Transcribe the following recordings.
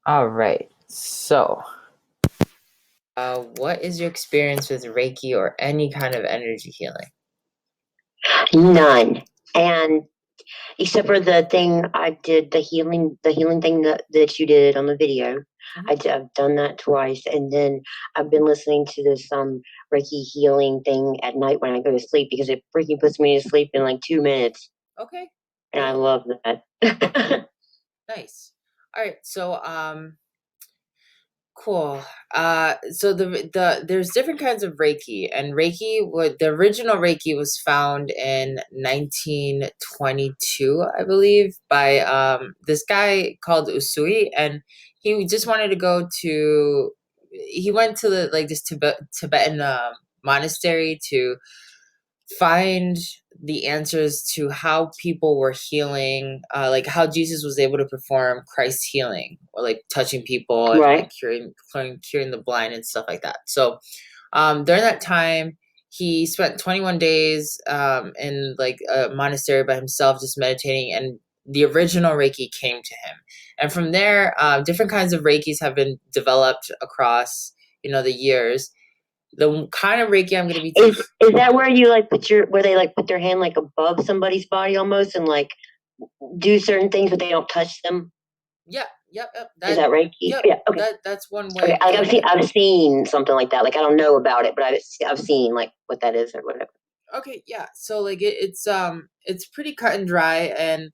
All right. So, what is your experience with Reiki or any kind of energy healing? None. And except for the thing I did, the healing thing that you did on the video. I've done that twice, and then I've been listening to this Reiki healing thing at night when I go to sleep because it freaking puts me to sleep in like 2 minutes, Okay. and I love that. Nice. All right. So, cool. So there's different kinds of Reiki, and the original Reiki was found in 1922, I believe, by this guy called Usui, and he just wanted to he went to this Tibetan monastery to find the answers to how people were healing, like how Jesus was able to perform Christ's healing, or like touching people and Right. like curing the blind and stuff like that. So during that time, he spent 21 days in like a monastery by himself, just meditating, and the original Reiki came to him. And from there, different kinds of Reikis have been developed across, the years. The kind of Reiki I'm going to be teaching. Is that where you like where they like put their hand like above somebody's body almost and like do certain things but they don't touch them? Yep. Is that Reiki? Yep. Yeah. Okay. That's one way Okay. of Like doing it. I've seen something like that. Like I don't know about it, but I've seen like what that is or whatever. Okay, yeah. So like it's pretty cut and dry, and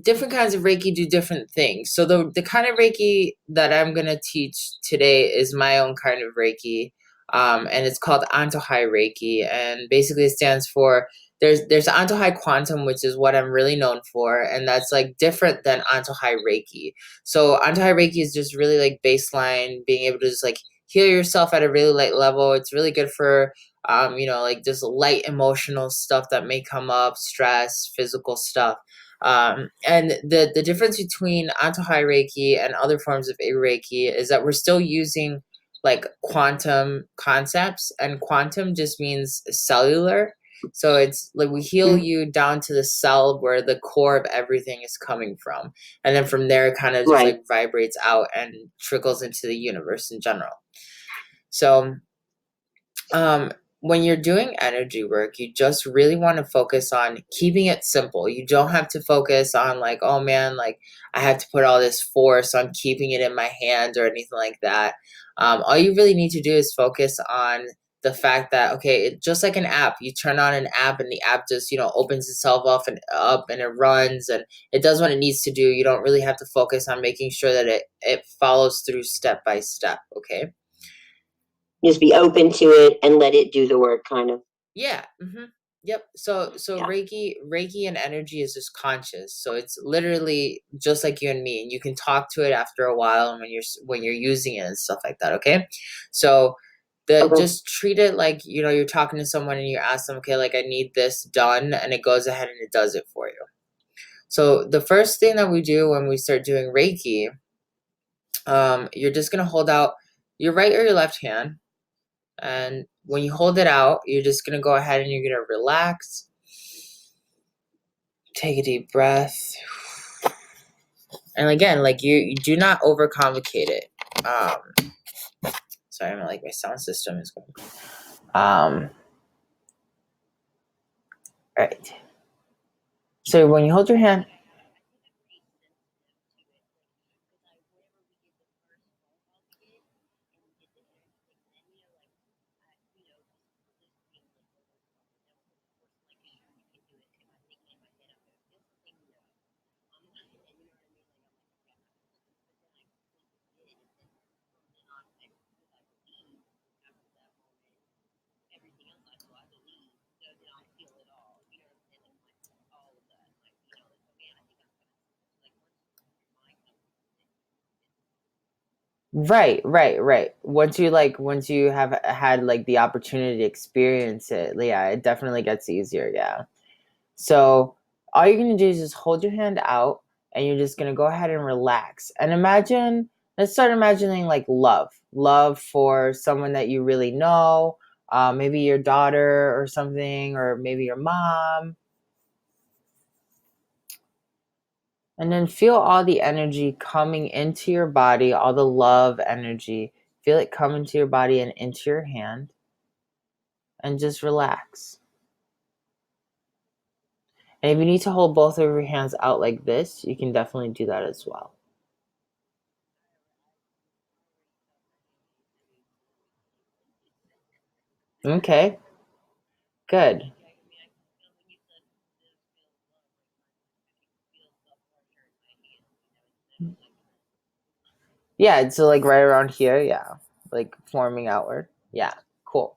different kinds of Reiki do different things. So the kind of Reiki that I'm gonna teach today is my own kind of Reiki, and it's called Antojai Reiki, and basically it stands for there's Antojai Quantum, which is what I'm really known for, and that's like different than Antojai Reiki. So Antojai Reiki is just really like baseline, being able to just like heal yourself at a really light level. It's really good for like just light emotional stuff that may come up, stress, physical stuff. And the difference between Antohai Reiki and other forms of Reiki is that we're still using like quantum concepts, and quantum just means cellular. So it's like we heal you down to the cell where the core of everything is coming from. And then from there, it kind of just like vibrates out and trickles into the universe in general. So, when you're doing energy work, you just really want to focus on keeping it simple. You don't have to focus on like, oh man, like I have to put all this force on keeping it in my hands or anything like that. All you really need to do is focus on the fact that, okay, just like an app, you turn on an app and the app just, opens itself up and it runs and it does what it needs to do. You don't really have to focus on making sure that it follows through step by step. Okay. Just be open to it and let it do the work, kind of. Yeah. Yep. So Yeah. Reiki and energy is just conscious. So it's literally just like you and me, and you can talk to it after a while, and when you're using it and stuff like that. Okay. So just treat it like you're talking to someone and you ask them, okay, like I need this done, and it goes ahead and it does it for you. So the first thing that we do when we start doing Reiki, you're just gonna hold out your right or your left hand. And when you hold it out, you're just going to go ahead and you're going to relax. Take a deep breath. And again, like you do not overcomplicate it. Sorry, I'm like my sound system is going. All right. So when you hold your hand, right. Once you have had like the opportunity to experience it, yeah, it definitely gets easier. Yeah. So all you're going to do is just hold your hand out, and you're just going to go ahead and relax. And let's start imagining like love for someone that you really know, maybe your daughter or something, or maybe your mom. And then feel all the energy coming into your body, all the love energy. Feel it come into your body and into your hand. And just relax. And if you need to hold both of your hands out like this, you can definitely do that as well. Okay, good. Yeah, so like right around here, yeah. Like forming outward. Yeah, cool.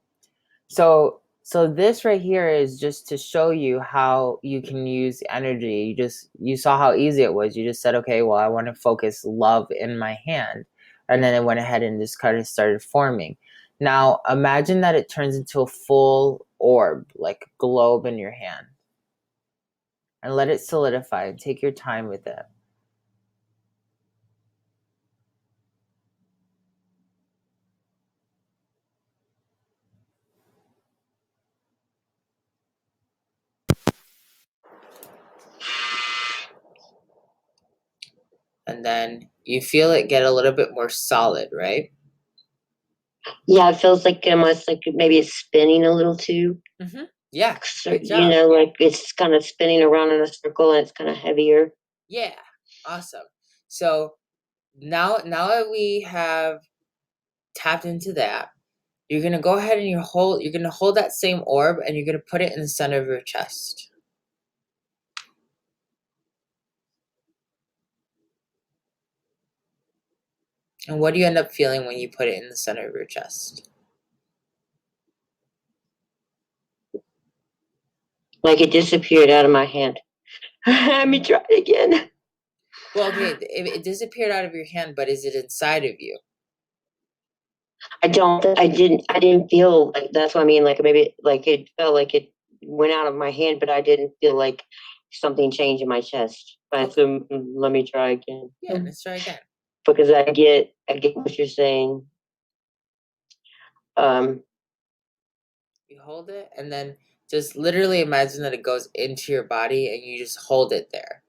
So this right here is just to show you how you can use energy. You saw how easy it was. You just said, okay, well, I want to focus love in my hand. And then it went ahead and just kind of started forming. Now imagine that it turns into a full orb, like a globe in your hand. And let it solidify and take your time with it. And then you feel it get a little bit more solid, right? Yeah, it feels like almost like maybe it's spinning a little too. Mm-hmm. Yeah, So, good job. like it's kind of spinning around in a circle and it's kind of heavier. Yeah, awesome. So now that we have tapped into that, you're gonna go ahead and you're gonna hold that same orb and you're gonna put it in the center of your chest. And what do you end up feeling when you put it in the center of your chest? Like it disappeared out of my hand. Let me try it again. Well, okay, it disappeared out of your hand, but is it inside of you? I didn't feel like that's what I mean. Like maybe like it felt like it went out of my hand, but I didn't feel like something changed in my chest. But Okay. let me try again. Yeah, let's try again. Because I get what you're saying. Um, You hold it and then just literally imagine that it goes into your body and you just hold it there.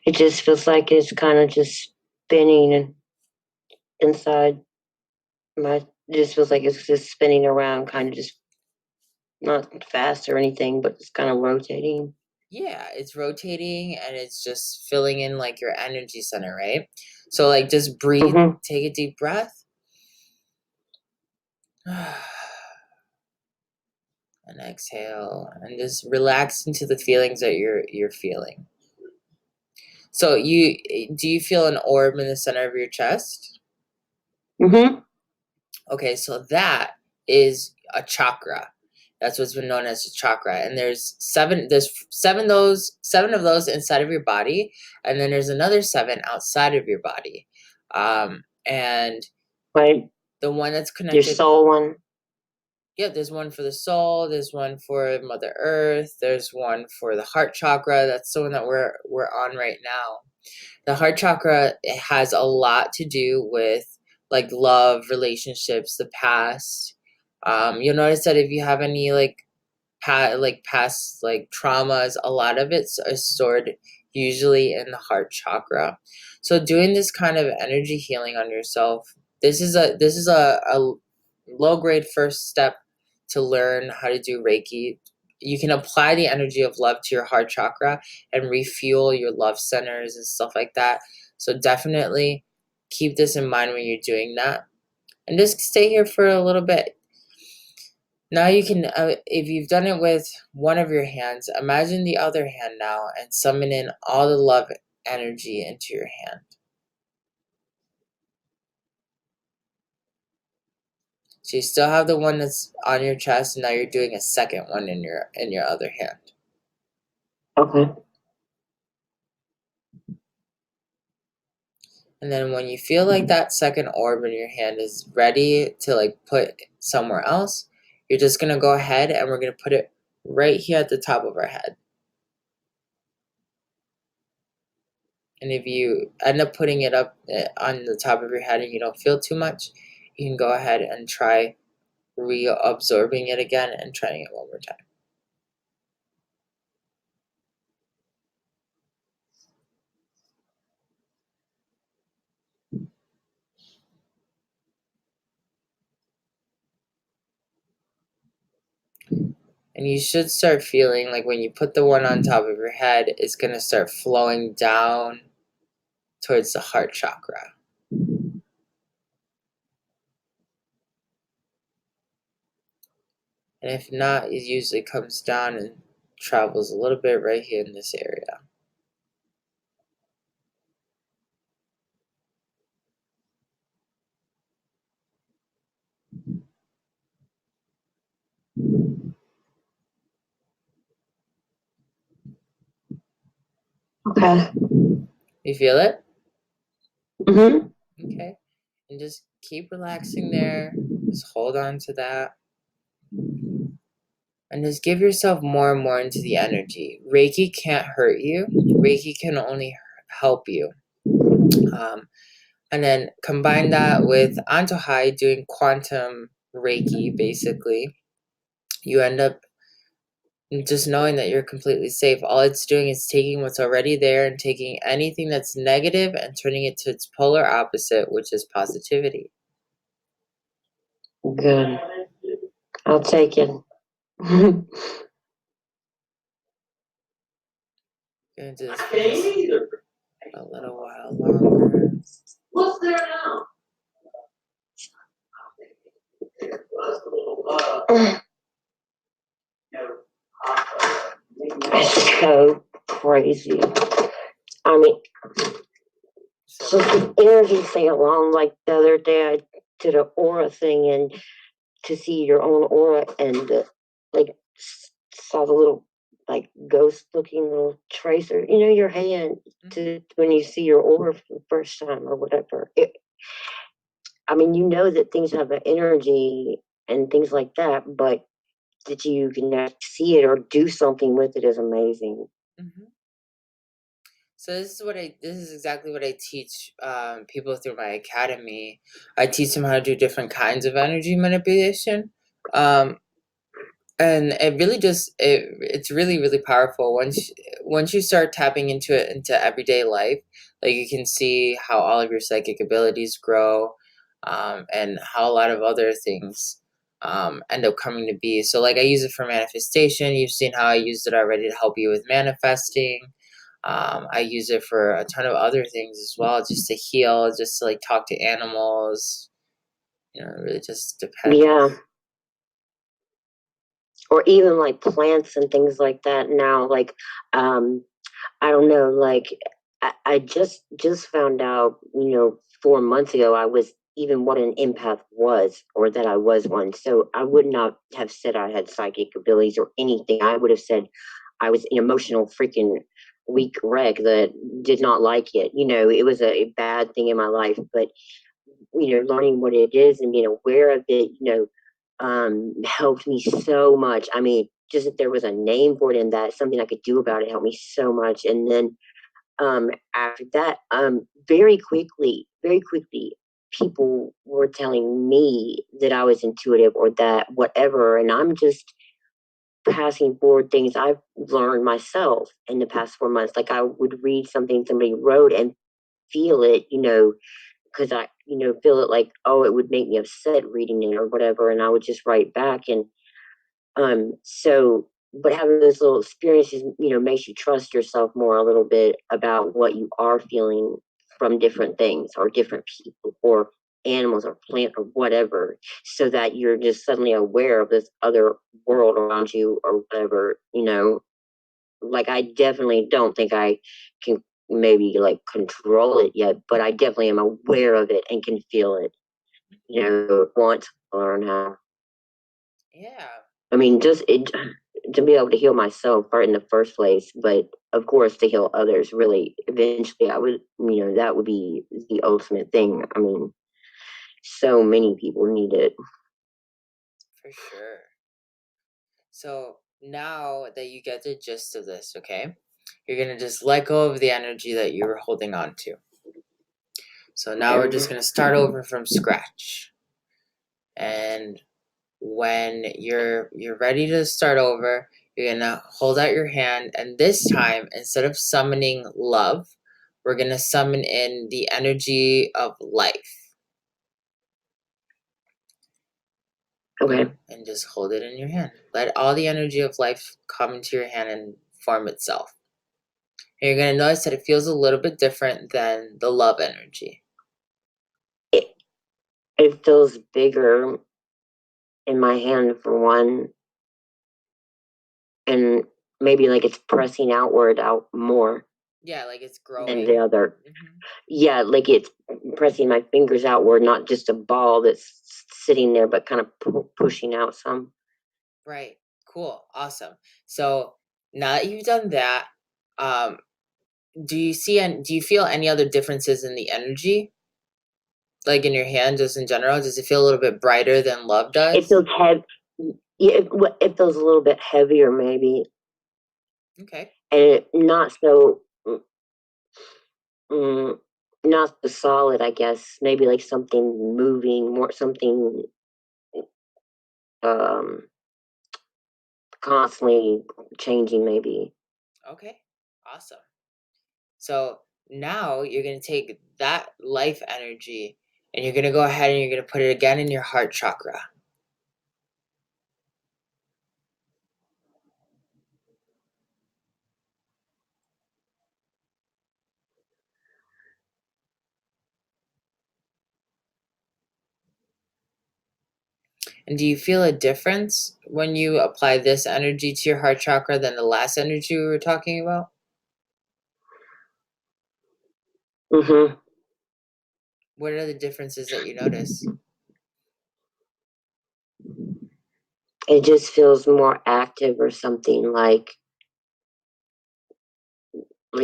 it just feels like it's kind of just spinning and inside my. It just feels like it's just spinning around, kind of just not fast or anything, but it's kind of rotating. Yeah, it's rotating and it's just filling in like your energy center, right? So like just breathe, Mm-hmm. take a deep breath. And exhale and just relax into the feelings that you're feeling. So do you feel an orb in the center of your chest? Mm-hmm. Okay, so that is a chakra. That's what's been known as a chakra. And there's seven of those inside of your body, and then there's another seven outside of your body. And Right. the one that's Your connected, soul one. yeah, there's one for the soul, there's one for Mother Earth, there's one for the heart chakra. That's the one that we're on right now. The heart chakra, it has a lot to do with like love, relationships, the past. You'll notice that if you have any like past like traumas, a lot of it is stored usually in the heart chakra. So doing this kind of energy healing on yourself, this is a low grade first step to learn how to do Reiki. You can apply the energy of love to your heart chakra and refuel your love centers and stuff like that. So definitely keep this in mind when you're doing that. And just stay here for a little bit. Now you can, if you've done it with one of your hands, imagine the other hand now and summon in all the love energy into your hand. So you still have the one that's on your chest, and now you're doing a second one in your other hand. Okay. And then when you feel like that second orb in your hand is ready to like put somewhere else, you're just going to go ahead and we're going to put it right here at the top of our head. And if you end up putting it up on the top of your head and you don't feel too much, you can go ahead and try reabsorbing it again and trying it one more time. And you should start feeling like when you put the one on top of your head, it's going to start flowing down towards the heart chakra. And if not, it usually comes down and travels a little bit right here in this area. Okay. You feel it? Mm-hmm. Okay. And just keep relaxing there. Just hold on to that. And just give yourself more and more into the energy. Reiki can't hurt you. Reiki can only help you. And then combine that with Antojai doing quantum Reiki, basically. You end up just knowing that you're completely safe. All it's doing is taking what's already there and taking anything that's negative and turning it to its polar opposite, which is positivity. Good. I'll take it. Gonna do this for just a little while longer. What's there now? It's so crazy. I mean, so the energy thing along, like the other day, I did an aura thing and to see your own aura and like saw the little like ghost looking little tracer, your hand to when you see your aura for the first time or whatever. I mean, that things have an energy and things like that, but that you can see it or do something with it is amazing. Mm-hmm. So this is exactly what I teach people through my academy. I teach them how to do different kinds of energy manipulation. And it really it's really really powerful once you start tapping into it into everyday life. Like you can see how all of your psychic abilities grow, and how a lot of other things end up coming to be. So like I use it for manifestation. You've seen how I used it already to help you with manifesting. I use it for a ton of other things as well, just to heal, just to like talk to animals. It really just depends. Yeah. Or even like plants and things like that now. Like, I don't know, like I just found out, 4 months ago I was even what an empath was, or that I was one. So I would not have said I had psychic abilities or anything. I would have said I was an emotional freaking weak wreck that did not like it. It was a bad thing in my life. But learning what it is and being aware of it, helped me so much. I mean, just that there was a name for it and that something I could do about it helped me so much. And then after that, very quickly, people were telling me that I was intuitive or that whatever. And I'm just passing forward things I've learned myself in the past 4 months. Like I would read something somebody wrote and feel it, because I, feel it like, oh, it would make me upset reading it or whatever. And I would just write back. And but having those little experiences, makes you trust yourself more a little bit about what you are feeling from different things or different people or animals or plant or whatever, so that you're just suddenly aware of this other world around you or whatever, like I definitely don't think I can maybe like control it yet, but I definitely am aware of it and can feel it, want to learn how. Yeah. I mean, just to be able to heal myself right in the first place, but of course, to heal others. Really, eventually, I would, that would be the ultimate thing. I mean, so many people need it. For sure. So now that you get the gist of this, okay, you're going to just let go of the energy that you were holding on to. So now we're just going to start over from scratch. And when you're ready to start over, you're going to hold out your hand, and this time, instead of summoning love, we're going to summon in the energy of life. Okay. And just hold it in your hand. Let all the energy of life come into your hand and form itself. And you're going to notice that it feels a little bit different than the love energy. It feels bigger in my hand, for one, and maybe like it's pressing outward out more. Yeah, like it's growing. Than the other. Mm-hmm. Yeah, like it's pressing my fingers outward, not just a ball that's sitting there, but kind of pushing out some. Right. Cool. Awesome. So now that you've done that, do you feel any other differences in the energy? Like in your hand, just in general? Does it feel a little bit brighter than love does? It feels heavy. Yeah, it feels a little bit heavier, maybe. Okay. And not so, not so solid, I guess. Maybe like something moving, more something um, constantly changing, maybe. Okay. Awesome. So now you're going to take that life energy and you're going to go ahead and you're going to put it again in your heart chakra. And do you feel a difference when you apply this energy to your heart chakra than the last energy we were talking about? Mm-hmm. What are the differences that you notice? It just feels more active, or something like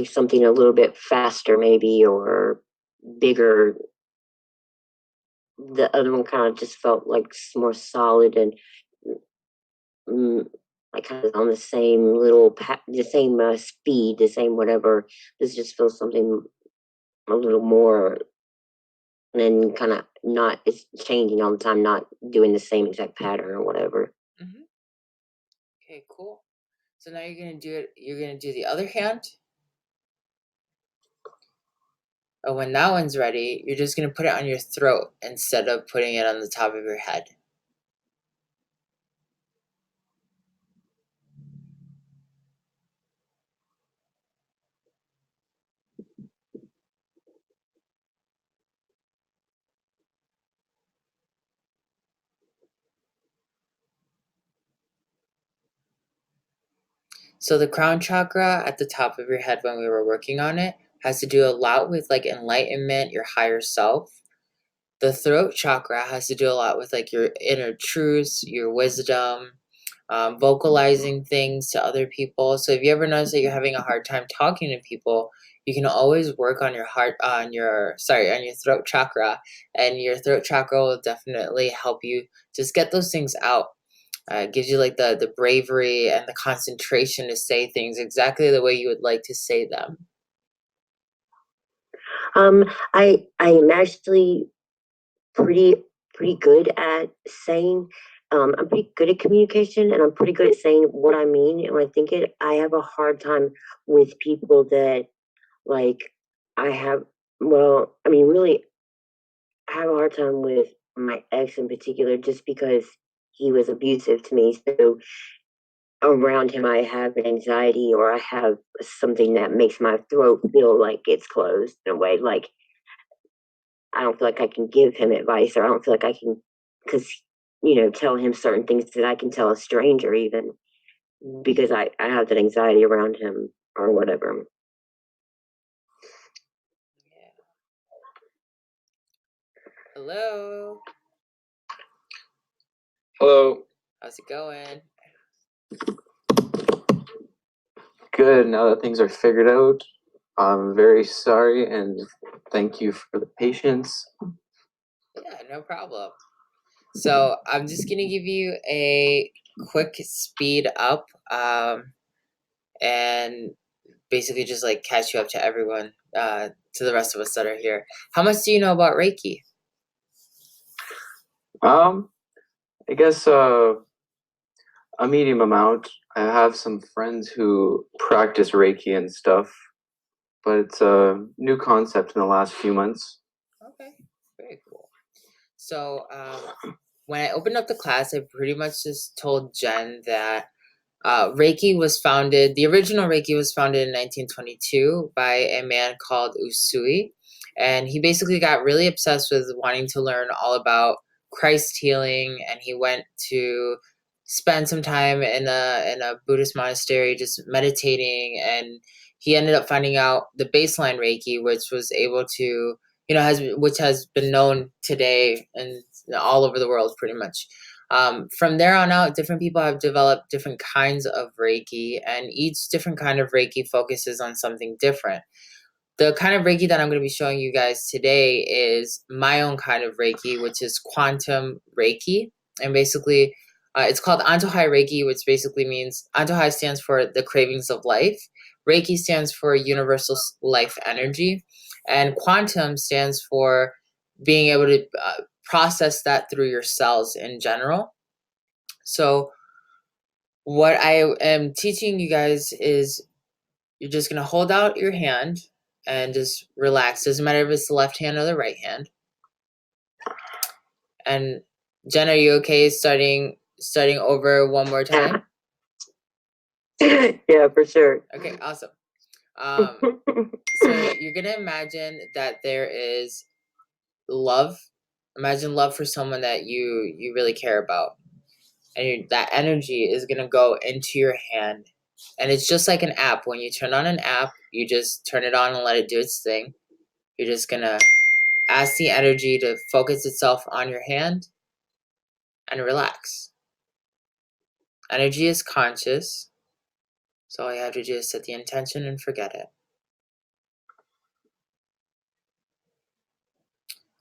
something a little bit faster, maybe, or bigger. The other one kind of just felt like more solid and like kind of on the same the same speed, the same whatever. This just feels something a little more, and kind of not, it's changing all the time, not doing the same exact pattern or whatever. Mm-hmm. Okay, cool. So now you're gonna do the other hand. And when that one's ready, you're just gonna put it on your throat instead of putting it on the top of your head. So the crown chakra at the top of your head when we were working on it has to do a lot with like enlightenment, your higher self. The throat chakra has to do a lot with like your inner truths, your wisdom, vocalizing things to other people. So if you ever notice that you're having a hard time talking to people, you can always work on your throat chakra, and your throat chakra will definitely help you just get those things out. It gives you like the bravery and the concentration to say things exactly the way you would like to say them. I am actually pretty pretty good at saying. I'm pretty good at communication, and I'm pretty good at saying what I mean and when I think it. I have a hard time with people that, like, I have. Well, I mean, really, I have a hard time with my ex in particular, just because he was abusive to me. So around him, I have an anxiety, or I have something that makes my throat feel like it's closed in a way. Like, I don't feel like I can give him advice, or I don't feel like I can, because, tell him certain things that I can tell a stranger, even because I have that anxiety around him or whatever. Yeah. Hello. Hello. How's it going? good now that things are figured out. I'm very sorry, and thank you for the patience. Yeah, no problem. So I'm just gonna give you a quick speed up, and basically just like catch you up to everyone, to the rest of us that are here. How much do you know about Reiki? I guess a medium amount. I have some friends who practice Reiki and stuff, but it's a new concept in the last few months. Okay, very cool. So when I opened up the class, I pretty much just told Jen that Reiki was founded, the original Reiki was founded in 1922 by a man called Usui. And he basically got really obsessed with wanting to learn all about Christ healing. And he went to spend some time in a Buddhist monastery just meditating. And he ended up finding out the baseline Reiki, which was able to, which has been known today and all over the world pretty much. From there on out, different people have developed different kinds of Reiki, and each different kind of Reiki focuses on something different. The kind of Reiki that I'm going to be showing you guys today is my own kind of Reiki, which is Quantum Reiki. And basically, it's called Antojai Reiki, which basically means Antojai stands for the cravings of life. Reiki stands for universal life energy. And Quantum stands for being able to process that through your cells in general. So, what I am teaching you guys is you're just going to hold out your hand and just relax. Doesn't matter if it's the left hand or the right hand. And Jen, are you okay starting over one more time? Yeah, for sure. Okay, awesome. So you're gonna imagine that there is love. Imagine love for someone that you really care about, and that energy is gonna go into your hand. And it's just like an app. When you turn on an app, you just turn it on and let it do its thing. You're just gonna ask the energy to focus itself on your hand and relax. Energy is conscious, so all you have to do is set the intention and forget it.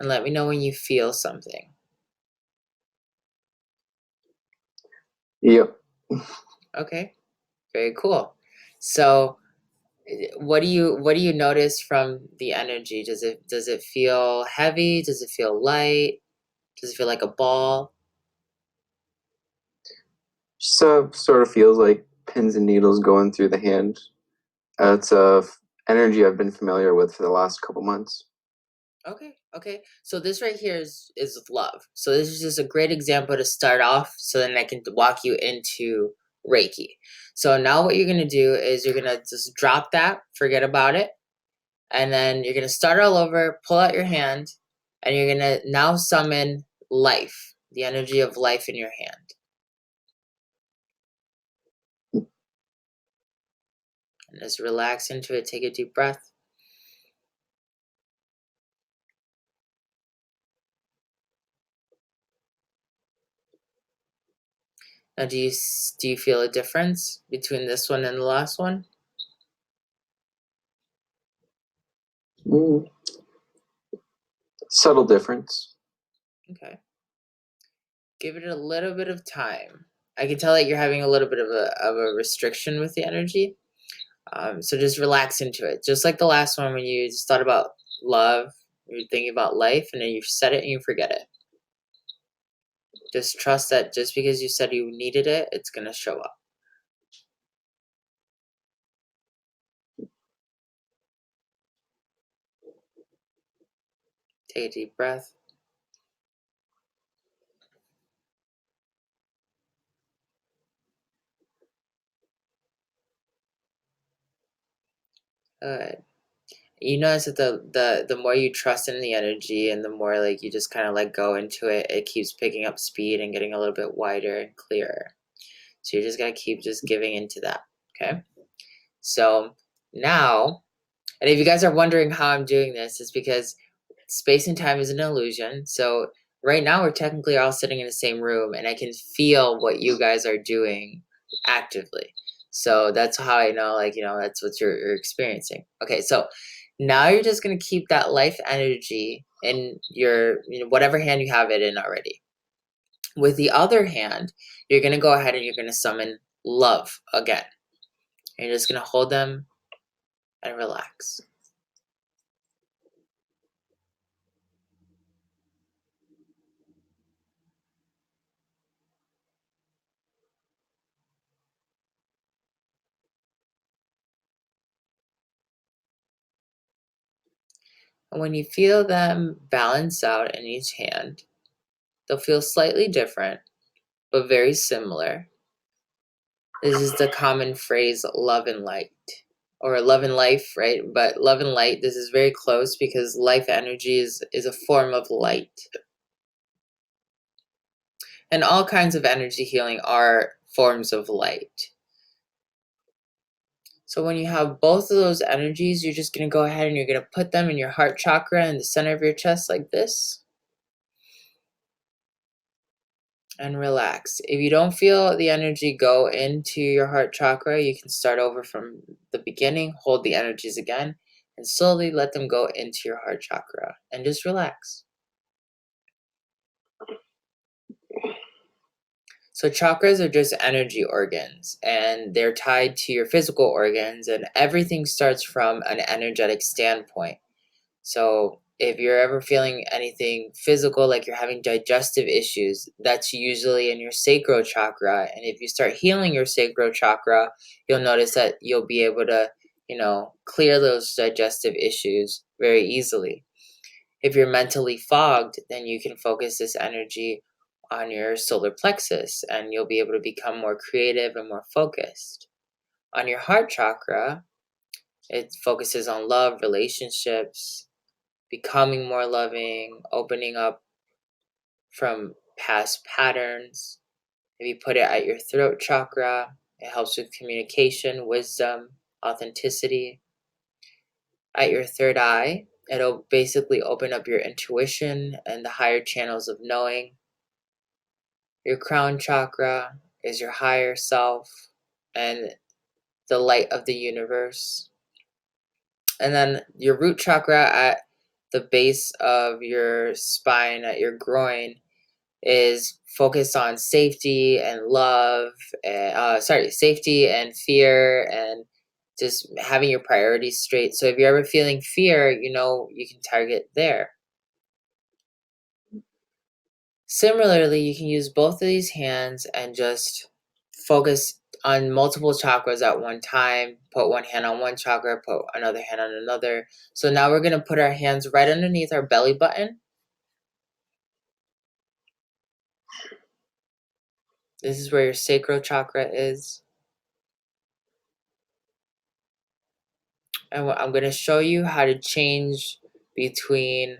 And let me know when you feel something. Yep. Okay, very cool. So what do you notice from the energy? Does it feel heavy? Does it feel light? Does it feel like a ball? Just sort of feels like pins and needles going through the hand. It's energy I've been familiar with for the last couple months. Okay. So this right here is love. So this is just a great example to start off, so then I can walk you into Reiki. So now what you're gonna do is you're gonna just drop that, forget about it, and then you're gonna start all over, pull out your hand, and you're gonna now summon life, the energy of life in your hand. And just relax into it, take a deep breath. Now do you feel a difference between this one and the last one? Subtle difference. Okay. Give it a little bit of time. I can tell that you're having a little bit of a restriction with the energy. So just relax into it. Just like the last one when you just thought about love, you're thinking about life, and then you said it and you forget it. Just trust that just because you said you needed it, it's going to show up. Take a deep breath. Good. You notice that the more you trust in the energy and the more like you just kind of let go into it, it keeps picking up speed and getting a little bit wider and clearer. So you're just going to keep just giving into that. Okay. So now, and if you guys are wondering how I'm doing this, it's because space and time is an illusion. So right now we're technically all sitting in the same room and I can feel what you guys are doing actively. So that's how I know, like, that's what you're experiencing. Okay, so now you're just going to keep that life energy in your, whatever hand you have it in already. With the other hand, you're going to go ahead and you're going to summon love again. You're just going to hold them and relax. And when you feel them balance out in each hand, they'll feel slightly different, but very similar. This is the common phrase love and light, or love and life, right? But love and light, this is very close because life energy is a form of light. And all kinds of energy healing are forms of light. So when you have both of those energies, you're just going to go ahead and you're going to put them in your heart chakra in the center of your chest like this. And relax. If you don't feel the energy go into your heart chakra, you can start over from the beginning, hold the energies again, and slowly let them go into your heart chakra. And just relax. So chakras are just energy organs, and they're tied to your physical organs, and everything starts from an energetic standpoint. So if you're ever feeling anything physical, like you're having digestive issues, that's usually in your sacral chakra. And if you start healing your sacral chakra, you'll notice that you'll be able to, clear those digestive issues very easily. If you're mentally fogged, then you can focus this energy on your solar plexus and you'll be able to become more creative and more focused. On your heart chakra, it focuses on love, relationships, becoming more loving, opening up from past patterns. If you put it at your throat chakra, it helps with communication, wisdom, authenticity. At your third eye, it'll basically open up your intuition and the higher channels of knowing. Your crown chakra is your higher self and the light of the universe. And then your root chakra at the base of your spine, at your groin, is focused on safety and love, safety and fear, and just having your priorities straight. So if you're ever feeling fear, you can target there. Similarly, you can use both of these hands and just focus on multiple chakras at one time. Put one hand on one chakra, put another hand on another. So now we're going to put our hands right underneath our belly button. This is where your sacral chakra is. And I'm going to show you how to change between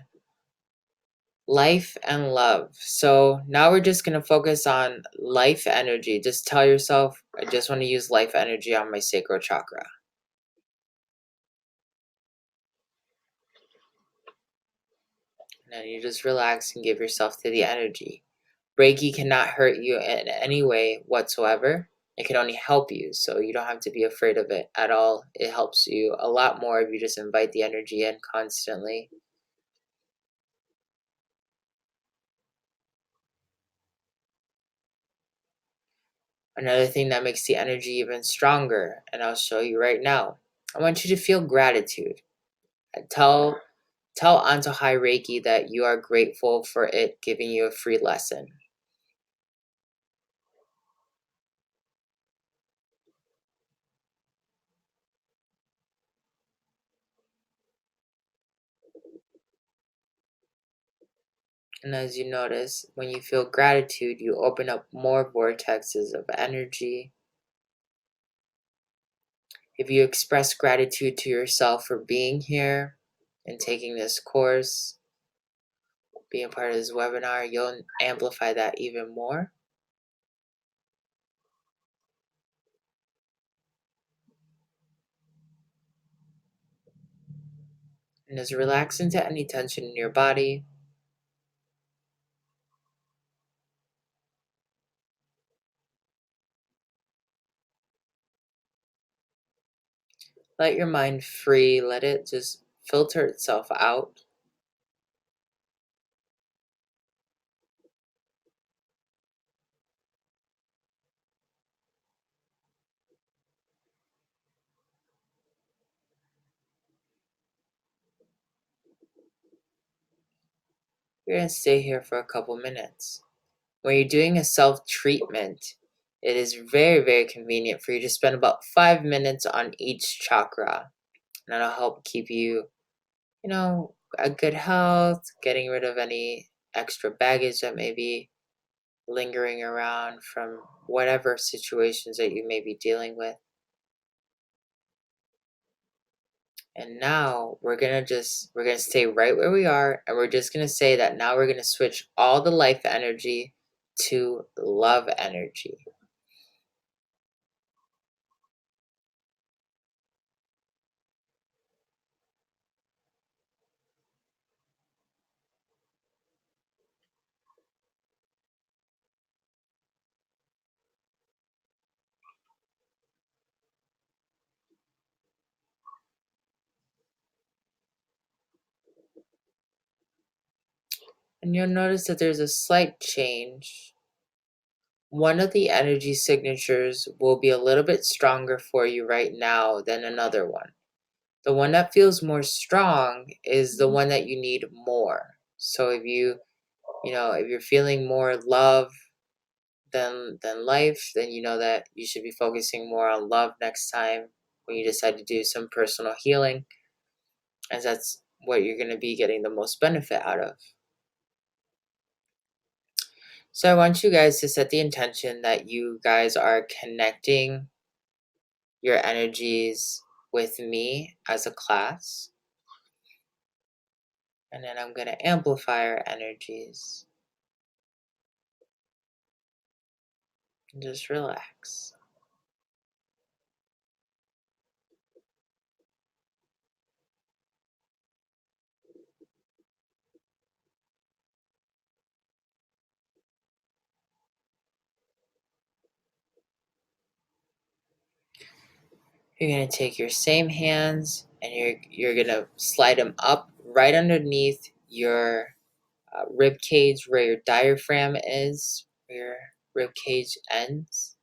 life and love. So now we're just going to focus on life energy. Just tell yourself, I just want to use life energy on my sacral chakra. And then you just relax and give yourself to the energy. Reiki cannot hurt you in any way whatsoever. It can only help you, so you don't have to be afraid of it at all. It helps you a lot more if you just invite the energy in constantly. Another thing that makes the energy even stronger, and I'll show you right now. I want you to feel gratitude. Tell Antojai Reiki that you are grateful for it giving you a free lesson. And as you notice, when you feel gratitude, you open up more vortexes of energy. If you express gratitude to yourself for being here and taking this course, being a part of this webinar, you'll amplify that even more. And just relax into any tension in your body. Let your mind free. Let it just filter itself out. You're going to stay here for a couple minutes. When you're doing a self-treatment, it is very, very convenient for you to spend about 5 minutes on each chakra. And that'll help keep you, a good health, getting rid of any extra baggage that may be lingering around from whatever situations that you may be dealing with. And now we're gonna stay right where we are, and we're just gonna say that now we're gonna switch all the life energy to love energy. And you'll notice that there's a slight change. One of the energy signatures will be a little bit stronger for you right now than another one. The one that feels more strong is the one that you need more. So if if you're feeling more love than life, then you know that you should be focusing more on love next time when you decide to do some personal healing, as that's what you're going to be getting the most benefit out of. So I want you guys to set the intention that you guys are connecting your energies with me as a class. And then I'm going to amplify our energies. And just relax. You're going to take your same hands and you're going to slide them up right underneath your rib cage, where your diaphragm is, where your rib cage ends,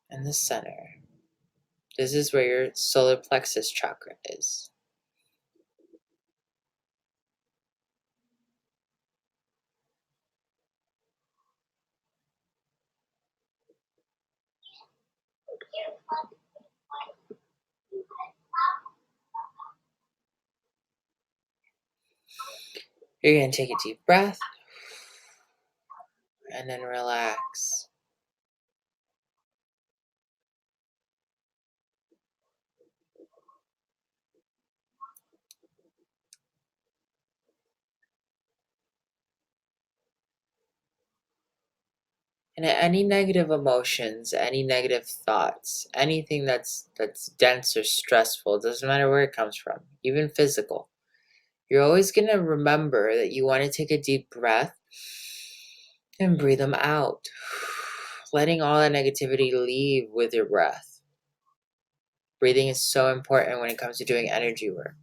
and the center. This is where your solar plexus chakra is. You're going to take a deep breath and then relax. And any negative emotions, any negative thoughts, anything that's dense or stressful, doesn't matter where it comes from, even physical, you're always going to remember that you want to take a deep breath and breathe them out, letting all that negativity leave with your breath. Breathing is so important when it comes to doing energy work.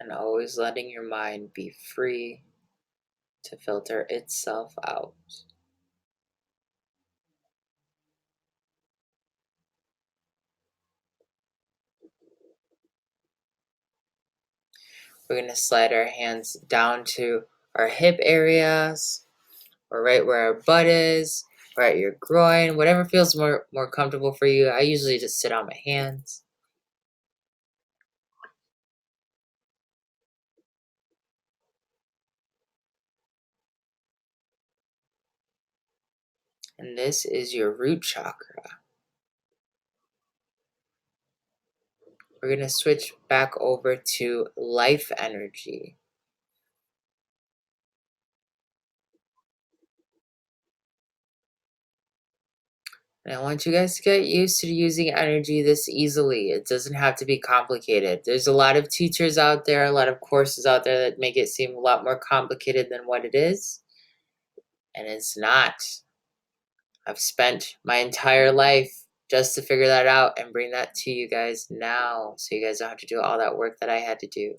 And always letting your mind be free to filter itself out. We're going to slide our hands down to our hip areas, or right where our butt is, or at your groin, whatever feels more comfortable for you. I usually just sit on my hands. And this is your root chakra. We're going to switch back over to life energy. And I want you guys to get used to using energy this easily. It doesn't have to be complicated. There's a lot of teachers out there, a lot of courses out there that make it seem a lot more complicated than what it is. And it's not. I've spent my entire life just to figure that out and bring that to you guys now, so you guys don't have to do all that work that I had to do.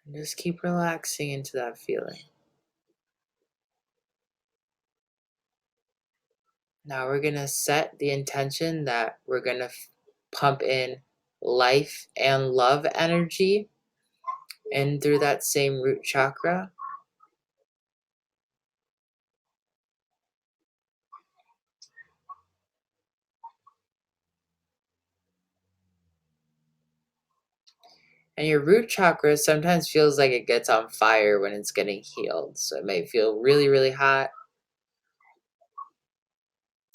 And just keep relaxing into that feeling. Now we're going to set the intention that we're going to pump in life and love energy in through that same root chakra. And your root chakra sometimes feels like it gets on fire when it's getting healed. So it may feel really, really hot.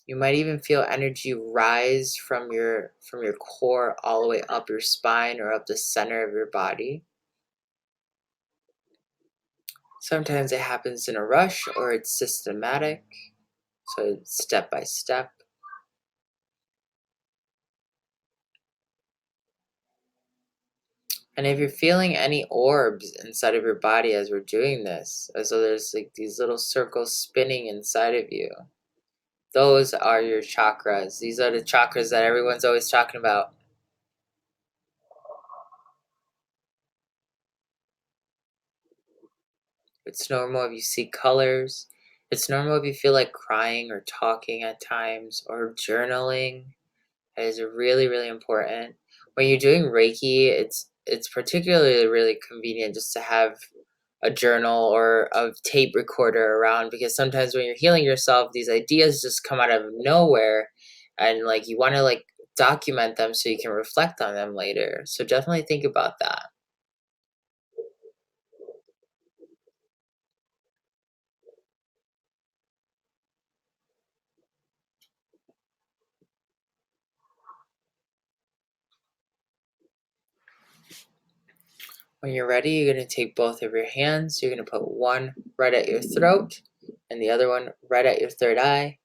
You might even feel energy rise from your core all the way up your spine or up the center of your body. Sometimes it happens in a rush or it's systematic, so it's step by step. And if you're feeling any orbs inside of your body as we're doing this, as though there's like these little circles spinning inside of you, those are your chakras. These are the chakras that everyone's always talking about. It's normal if you see colors. It's normal if you feel like crying or talking at times or journaling. That is really, really important. When you're doing Reiki, it's particularly really convenient just to have a journal or a tape recorder around, because sometimes when you're healing yourself, these ideas just come out of nowhere, and like you want to like document them so you can reflect on them later. So definitely think about that. When you're ready, you're going to take both of your hands. You're going to put one right at your throat and the other one right at your third eye.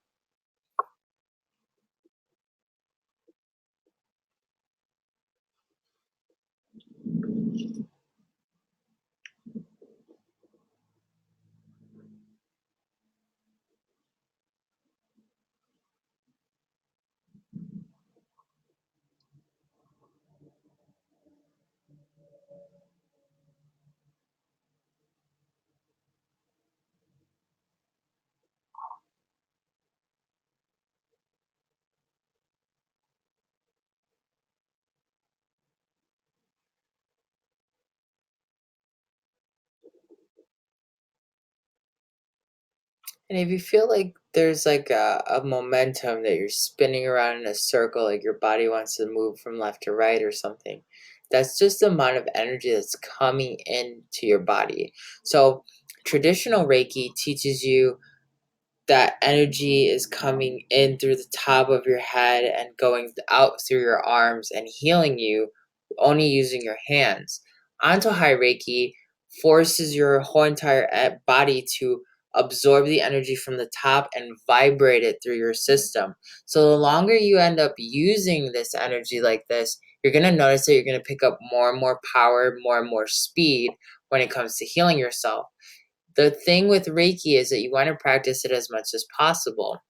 And if you feel like there's like a momentum that you're spinning around in a circle, like your body wants to move from left to right or something, that's just the amount of energy that's coming into your body. So traditional Reiki teaches you that energy is coming in through the top of your head and going out through your arms and healing you only using your hands. Antojai Reiki forces your whole entire body to absorb the energy from the top and vibrate it through your system. So the longer you end up using this energy like this, you're going to notice that you're going to pick up more and more power, more and more speed when it comes to healing yourself. The thing with Reiki is that you want to practice it as much as possible.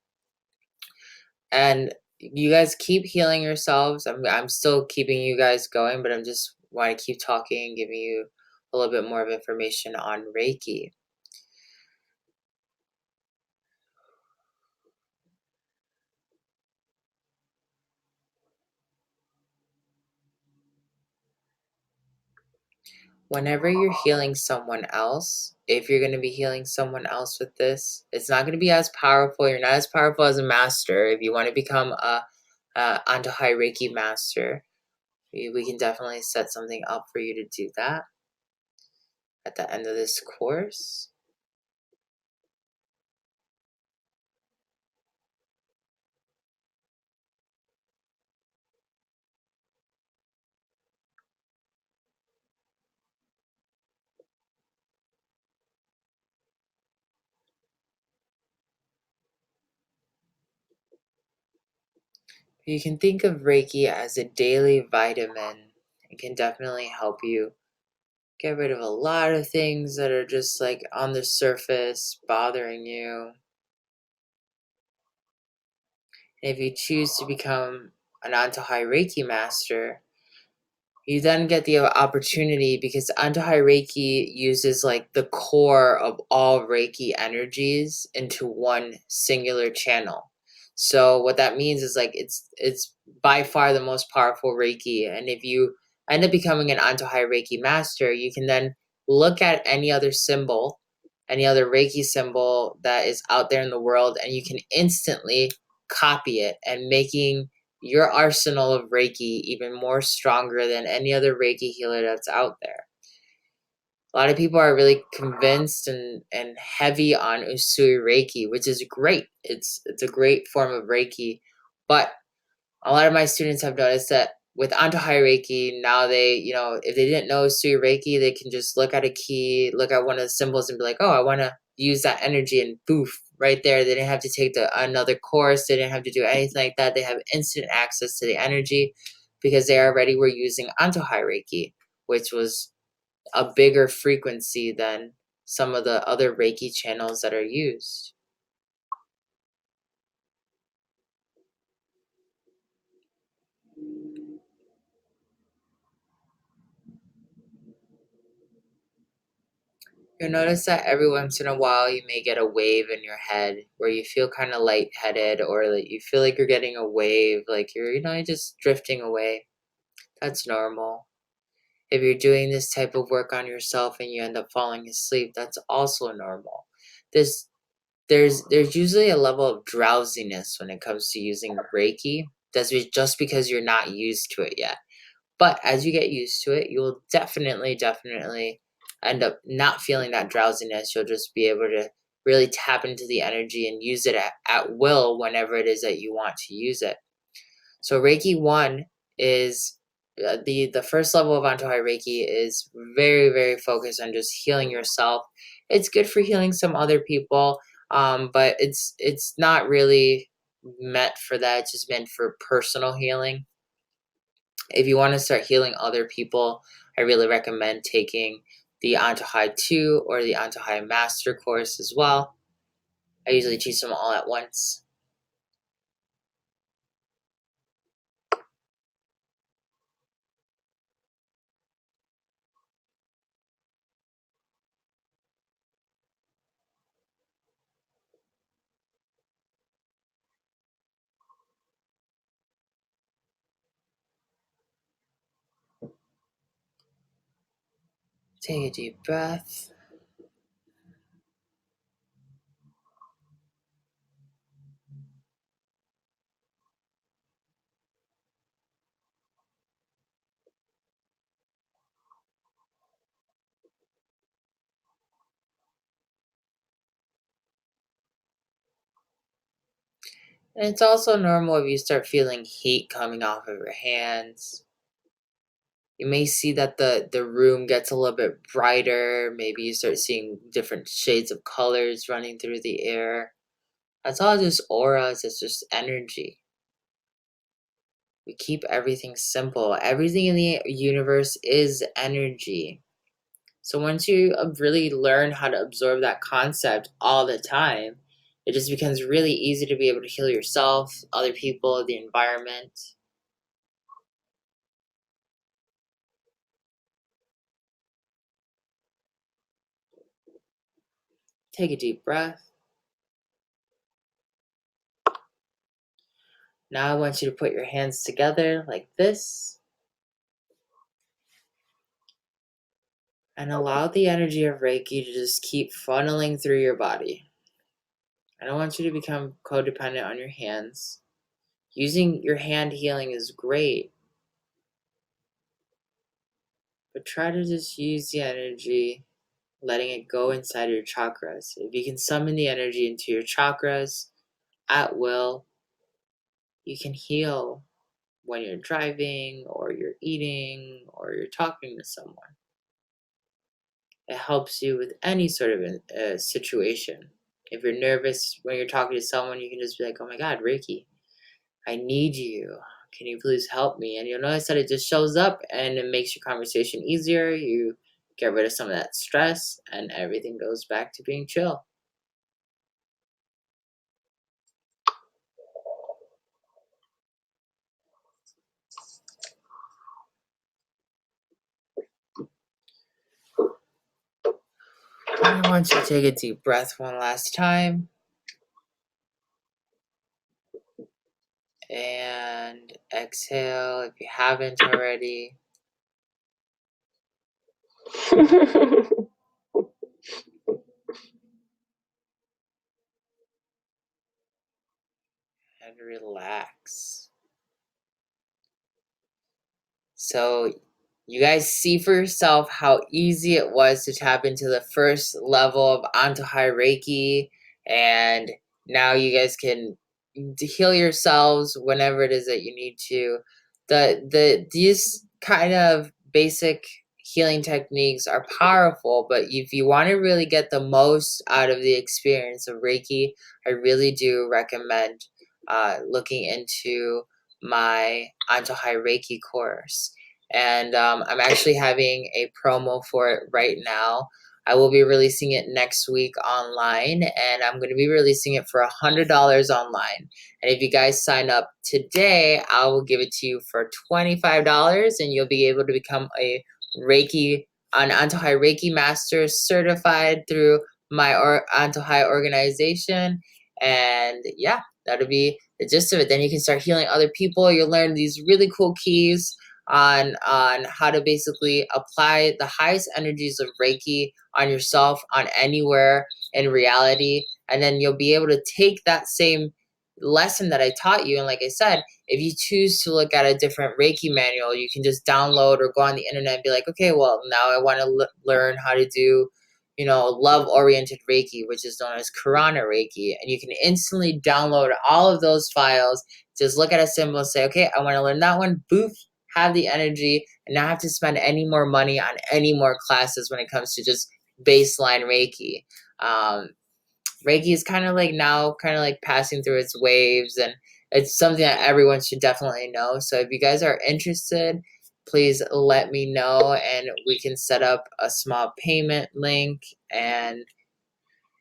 And you guys keep healing yourselves. I'm still keeping you guys going, but I'm just want to keep talking and giving you a little bit more of information on Reiki. Whenever you're healing someone else, if you're going to be healing someone else with this, it's not going to be as powerful. You're not as powerful as a master. If you want to become a Antojai Reiki master, we can definitely set something up for you to do that at the end of this course. You can think of Reiki as a daily vitamin. It can definitely help you get rid of a lot of things that are just like on the surface bothering you. And if you choose to become an Antojai Reiki master, you then get the opportunity, because Antojai Reiki uses like the core of all Reiki energies into one singular channel. So what that means is like it's by far the most powerful Reiki. And if you end up becoming an Antojai Reiki master, you can then look at any other symbol, any other Reiki symbol that is out there in the world, and you can instantly copy it, and making your arsenal of Reiki even more stronger than any other Reiki healer that's out there. A lot of people are really convinced and heavy on Usui Reiki, which is great. It's a great form of Reiki, but a lot of my students have noticed that with Antojai Reiki, now they, if they didn't know Usui Reiki, they can just look at a key, look at one of the symbols and be like, oh, I want to use that energy, and poof, right there. They didn't have to take another course. They didn't have to do anything like that. They have instant access to the energy because they already were using Antojai Reiki, which was a bigger frequency than some of the other Reiki channels that are used. You'll notice that every once in a while you may get a wave in your head where you feel kind of lightheaded, or that you feel like you're getting a wave, like you're just drifting away. That's normal. If you're doing this type of work on yourself and you end up falling asleep, that's also normal. This there's usually a level of drowsiness when it comes to using Reiki. That's just because you're not used to it yet. But as you get used to it, you will definitely end up not feeling that drowsiness. You'll just be able to really tap into the energy and use it at will whenever it is that you want to use it. So Reiki 1 is the first level of Antohai Reiki is very, very focused on just healing yourself. It's good for healing some other people, but it's not really meant for that. It's just meant for personal healing. If you want to start healing other people, I really recommend taking the Antojai 2 or the Antojai Master course as well. I usually teach them all at once. Take a deep breath. And it's also normal if you start feeling heat coming off of your hands. You may see that the room gets a little bit brighter. Maybe you start seeing different shades of colors running through the air. That's all just auras, it's just energy. We keep everything simple. Everything in the universe is energy. So once you really learn how to absorb that concept all the time, it just becomes really easy to be able to heal yourself, other people, the environment. Take a deep breath. Now I want you to put your hands together like this and allow the energy of Reiki to just keep funneling through your body. I don't want you to become codependent on your hands. Using your hand healing is great, but try to just use the energy, letting it go inside your chakras. If you can summon the energy into your chakras at will, you can heal when you're driving or you're eating or you're talking to someone. It helps you with any sort of a situation. If you're nervous when you're talking to someone, you can just be like, oh my God, Reiki. I need you. Can you please help me? And you'll notice that it just shows up and it makes your conversation easier. You get rid of some of that stress and everything goes back to being chill. I want you to take a deep breath one last time. And exhale if you haven't already. And relax. So you guys see for yourself how easy it was to tap into the first level of Antojai Reiki, and now you guys can heal yourselves whenever it is that you need to. These kind of basic healing techniques are powerful, but if you want to really get the most out of the experience of Reiki, I really do recommend looking into my Antojai Reiki course. And I'm actually having a promo for it right now. I will be releasing it next week online, and I'm going to be releasing it for $100 online. And if you guys sign up today, I will give it to you for $25, and you'll be able to become an Antojai Reiki Master certified through my Antojai organization. And yeah, that'll be the gist of it. Then you can start healing other people. You'll learn these really cool keys on how to basically apply the highest energies of Reiki on yourself, on anywhere in reality, and then you'll be able to take that same lesson that I taught you. And like I said, if you choose to look at a different Reiki manual, you can just download or go on the internet and be like, okay, well, now I want to learn how to do, love-oriented Reiki, which is known as Karana Reiki. And you can instantly download all of those files, just look at a symbol and say, okay, I want to learn that one, boof, have the energy, and not have to spend any more money on any more classes when it comes to just baseline Reiki. Reiki is kind of like passing through its waves, and it's something that everyone should definitely know. So if you guys are interested, please let me know, and we can set up a small payment link. And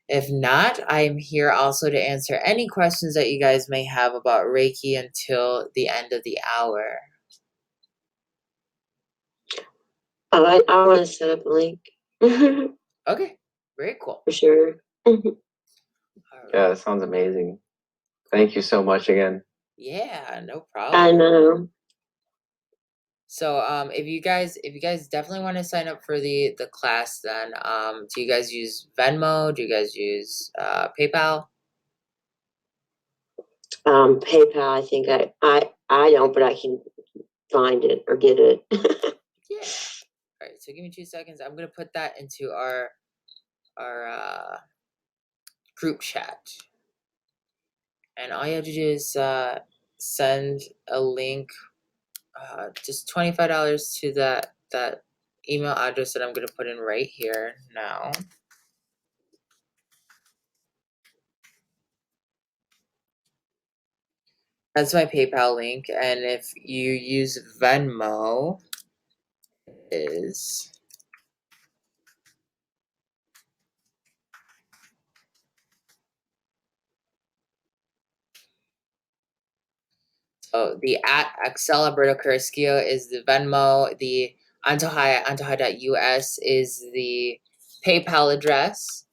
if not, I'm here also to answer any questions that you guys may have about Reiki until the end of the hour. I want to set up a link. Okay, very cool. For sure. Yeah, that sounds amazing. Thank you so much again. Yeah, no problem. I know. So if you guys definitely want to sign up for the class, then do you guys use Venmo? Do you guys use PayPal? PayPal, I think I don't, but I can find it or get it. Yeah. All right, so give me 2 seconds. I'm gonna put that into our group chat, and all you have to do is send a link, just $25 to that email address that I'm gonna put in right here now. That's my PayPal link, and if you use Venmo, is the at Axel Carrasquillo is the Venmo. The Antojai.us is the PayPal address.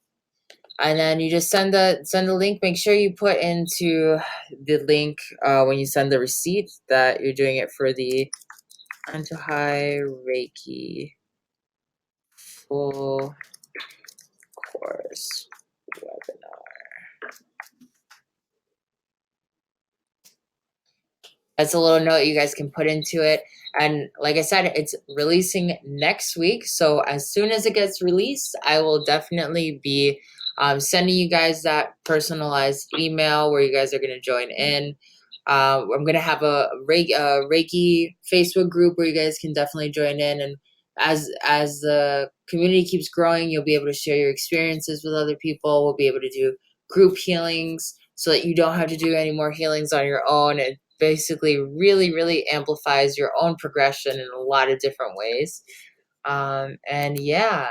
And then you just send the link. Make sure you put into the link when you send the receipt that you're doing it for the Antojai Reiki full course webinar. That's a little note you guys can put into it. And like I said, it's releasing next week. So as soon as it gets released, I will definitely be sending you guys that personalized email where you guys are going to join in. I'm going to have a Reiki Facebook group where you guys can definitely join in. And as the community keeps growing, you'll be able to share your experiences with other people. We'll be able to do group healings so that you don't have to do any more healings on your own. basically really, really amplifies your own progression in a lot of different ways. And yeah,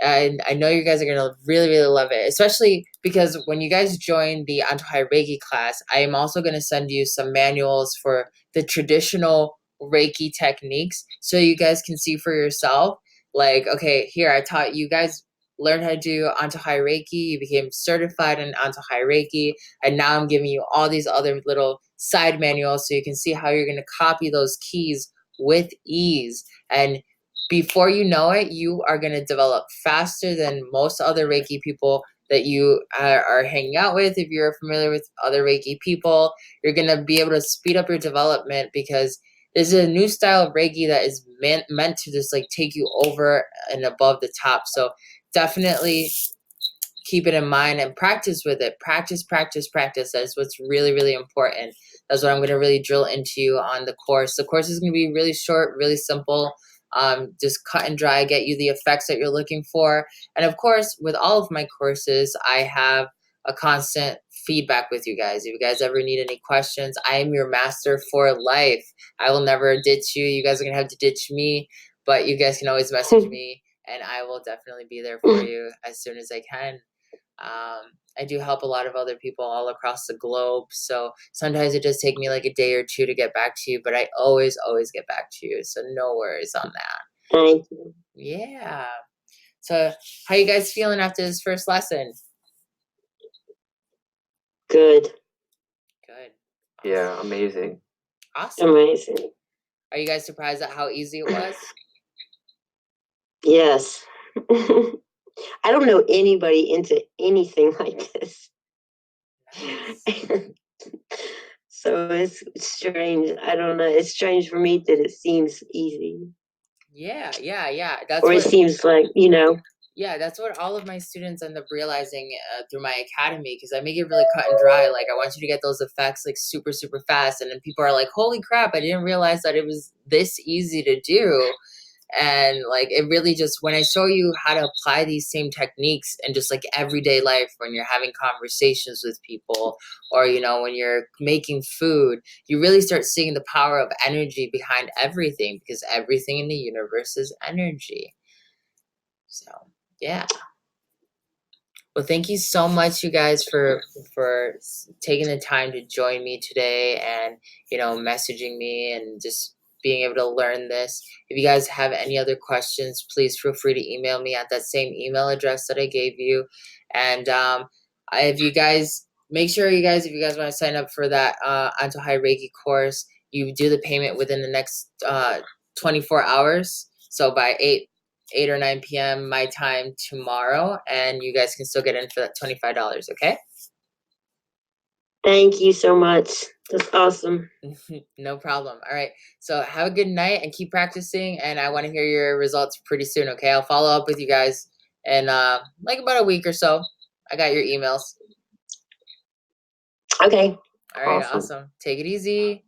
I know you guys are gonna really, really love it, especially because when you guys join the Antojai Reiki class, I am also gonna send you some manuals for the traditional Reiki techniques, so you guys can see for yourself. Like, okay, here I taught you guys learn how to do Antojai Reiki. You became certified in Antojai Reiki, and now I'm giving you all these other little side manuals so you can see how you're gonna copy those keys with ease. And before you know it, you are going to develop faster than most other Reiki people that you are hanging out with. If you're familiar with other Reiki people, you're going to be able to speed up your development because there's a new style of Reiki that is meant to just like take you over and above the top. So definitely keep it in mind and practice with it. Practice, practice, practice. That's what's really, really important. That's what I'm going to really drill into you on the course. The course is going to be really short, really simple. Just cut and dry, get you the effects that you're looking for. And of course, with all of my courses, I have a constant feedback with you guys. If you guys ever need any questions, I am your master for life. I will never ditch you. You guys are going to have to ditch me, but you guys can always message me and I will definitely be there for you as soon as I can. I do help a lot of other people all across the globe. So sometimes it does take me like a day or two to get back to you, but I always, always get back to you. So no worries on that. Thank you. Yeah. So how you guys feeling after this first lesson? Good. Good. Awesome. Yeah, amazing. Awesome. Amazing. Are you guys surprised at how easy it was? Yes. I don't know anybody into anything like this. Nice. So it's strange. I don't know. It's strange for me that it seems easy. Yeah. That's or what, it seems like, you know. Yeah, that's what all of my students end up realizing through my academy, because I make it really cut and dry. Like, I want you to get those effects like super, super fast. And then people are like, holy crap, I didn't realize that it was this easy to do. And like, it really just, when I show you how to apply these same techniques in just like everyday life, when you're having conversations with people, or, you know, when you're making food, you really start seeing the power of energy behind everything, because everything in the universe is energy. So, yeah. Well, thank you so much, you guys, for taking the time to join me today, and, you know, messaging me and just being able to learn this. If you guys have any other questions, please feel free to email me at that same email address that I gave you. And if you guys make sure if you guys want to sign up for that Antojai Reiki course, you do the payment within the next 24 hours. So by 8 or 9 p.m. my time tomorrow, and you guys can still get in for that $25, okay? Thank you so much. That's awesome. No problem. All right. So have a good night and keep practicing, and I want to hear your results pretty soon, okay? I'll follow up with you guys in like about a week or so. I got your emails. Okay. All right, awesome. Take it easy.